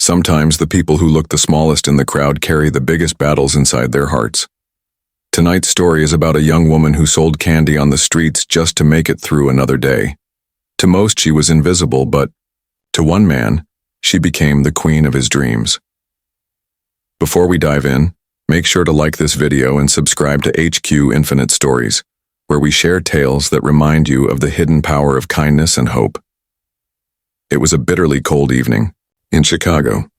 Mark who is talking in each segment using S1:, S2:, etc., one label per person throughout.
S1: Sometimes the people who look the smallest in the crowd carry the biggest battles inside their hearts. Tonight's story is about a young woman who sold candy on the streets just to make it through another day. To most, she was invisible, but to one man, she became the queen of his dreams. Before we dive in, make sure to like this video and subscribe to HQ Infinite Stories, where we share tales that remind you of the hidden power of kindness and hope. It was a bitterly cold evening in Chicago.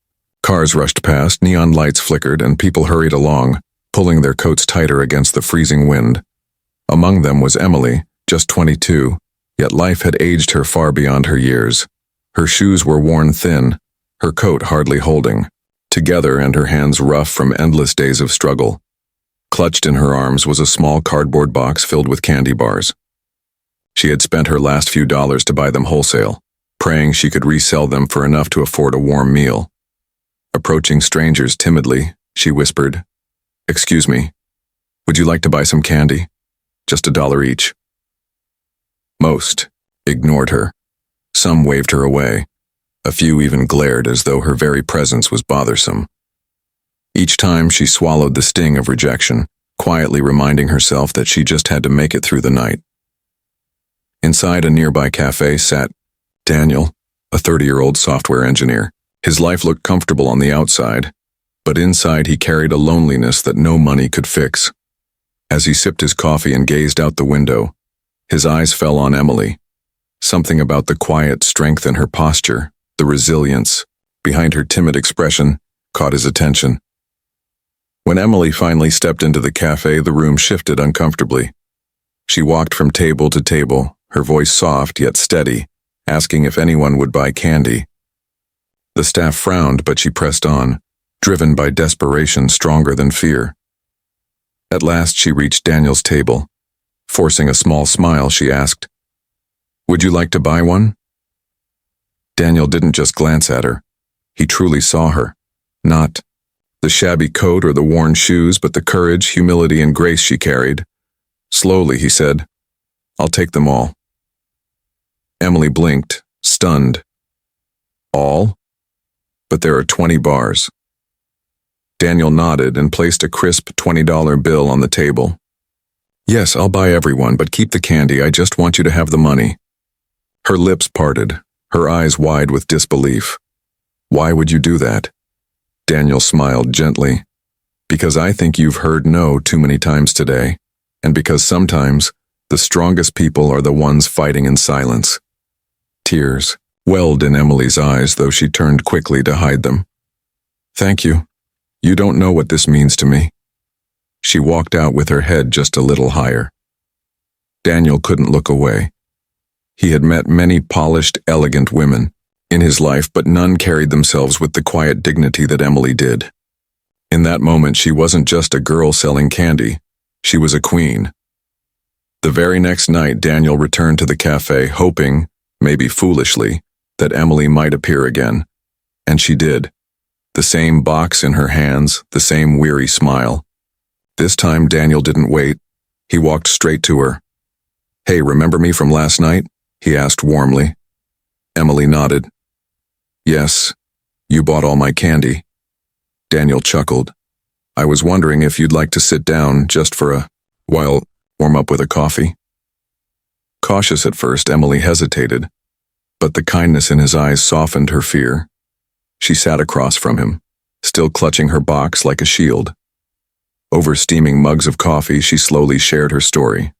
S1: Cars rushed past, neon lights flickered, and people hurried along, pulling their coats tighter against the freezing wind. Among them was Emily, just 22, yet life had aged her far beyond her years. Her shoes were worn thin, her coat hardly holding, together and her hands rough from endless days of struggle. Clutched in her arms was a small cardboard box filled with candy bars. She had spent her last few dollars to buy them wholesale, praying she could resell them for enough to afford a warm meal. Approaching strangers timidly, she whispered, "Excuse me, would you like to buy some candy? Just $1 each." Most ignored her. Some waved her away. A few even glared as though her very presence was bothersome. Each time she swallowed the sting of rejection, quietly reminding herself that she just had to make it through the night. Inside a nearby cafe sat Daniel, a 30-year-old software engineer. His life looked comfortable on the outside, but inside he carried a loneliness that no money could fix. As he sipped his coffee and gazed out the window, his eyes fell on Emily. Something about the quiet strength in her posture, the resilience behind her timid expression, caught his attention. When Emily finally stepped into the cafe, the room shifted uncomfortably. She walked from table to table, her voice soft yet steady, asking if anyone would buy candy. The staff frowned, but she pressed on, driven by desperation stronger than fear. At last she reached Daniel's table. Forcing a small smile, she asked, "Would you like to buy one?" Daniel didn't just glance at her. He truly saw her. Not the shabby coat or the worn shoes, but the courage, humility, and grace she carried. Slowly, he said, "I'll take them all." Emily blinked, stunned. "All? But there are 20 bars." Daniel nodded and placed a crisp $20 bill on the table. "Yes, I'll buy everyone, but keep the candy. I just want you to have the money." Her lips parted, her eyes wide with disbelief. "Why would you do that?" Daniel smiled gently. "Because I think you've heard no too many times today, and because sometimes the strongest people are the ones fighting in silence." Tears welled in Emily's eyes, though she turned quickly to hide them. "Thank you. You don't know what this means to me." She walked out with her head just a little higher. Daniel couldn't look away. He had met many polished, elegant women in his life, but none carried themselves with the quiet dignity that Emily did. In that moment, she wasn't just a girl selling candy. She was a queen. The very next night, Daniel returned to the cafe, hoping, maybe foolishly, that Emily might appear again. And she did. The same box in her hands, the same weary smile. This time, Daniel didn't wait. He walked straight to her. "Hey, remember me from last night?" he asked warmly. Emily nodded. "Yes, you bought all my candy." Daniel chuckled. "I was wondering if you'd like to sit down just for a while, warm up with a coffee." Cautious at first, Emily hesitated, but the kindness in his eyes softened her fear. She sat across from him, still clutching her box like a shield. Over steaming mugs of coffee, she slowly shared her story.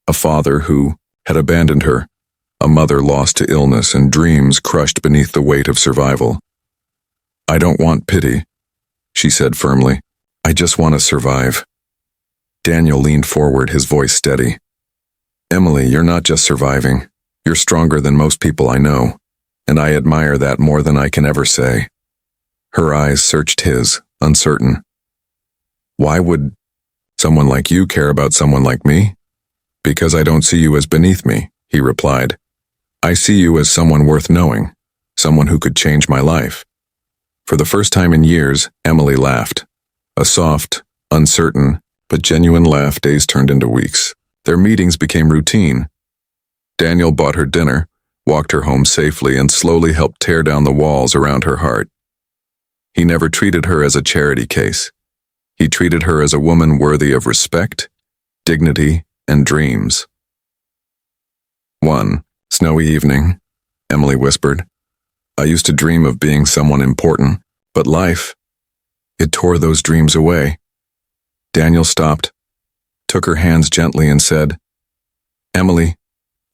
S1: A father who had abandoned her, a mother lost to illness, and dreams crushed beneath the weight of survival. "I don't want pity," she said firmly. "I just want to survive." Daniel leaned forward, his voice steady. "Emily, you're not just surviving. You're stronger than most people I know, and I admire that more than I can ever say." Her eyes searched his, uncertain. "Why would someone like you care about someone like me?" "Because I don't see you as beneath me," he replied. "I see you as someone worth knowing, someone who could change my life." For the first time in years, Emily laughed. A soft, uncertain, but genuine laugh. Days turned into weeks. Their meetings became routine. Daniel bought her dinner, walked her home safely, and slowly helped tear down the walls around her heart. He never treated her as a charity case. He treated her as a woman worthy of respect, dignity, and dreams. One snowy evening, Emily whispered, "I used to dream of being someone important, but life, it tore those dreams away." Daniel stopped, took her hands gently and said, "Emily,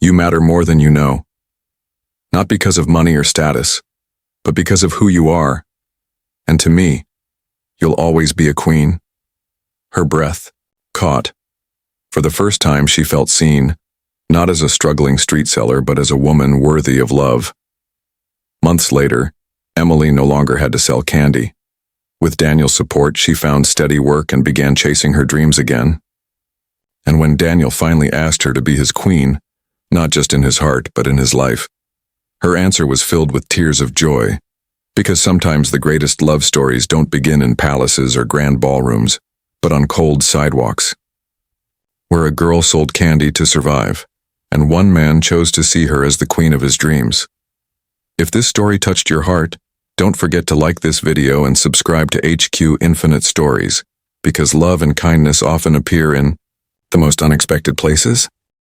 S1: you matter more than you know. Not because of money or status, but because of who you are. And to me, you'll always be a queen." Her breath caught. For the first time she felt seen, not as a struggling street seller, but as a woman worthy of love. Months later, Emily no longer had to sell candy. With Daniel's support, she found steady work and began chasing her dreams again. And when Daniel finally asked her to be his queen, not just in his heart, but in his life, her answer was filled with tears of joy, because sometimes the greatest love stories don't begin in palaces or grand ballrooms, but on cold sidewalks, where a girl sold candy to survive, and one man chose to see her as the queen of his dreams. If this story touched your heart, don't forget to like this video and subscribe to HQ Infinite Stories, because love and kindness often appear in the most unexpected places.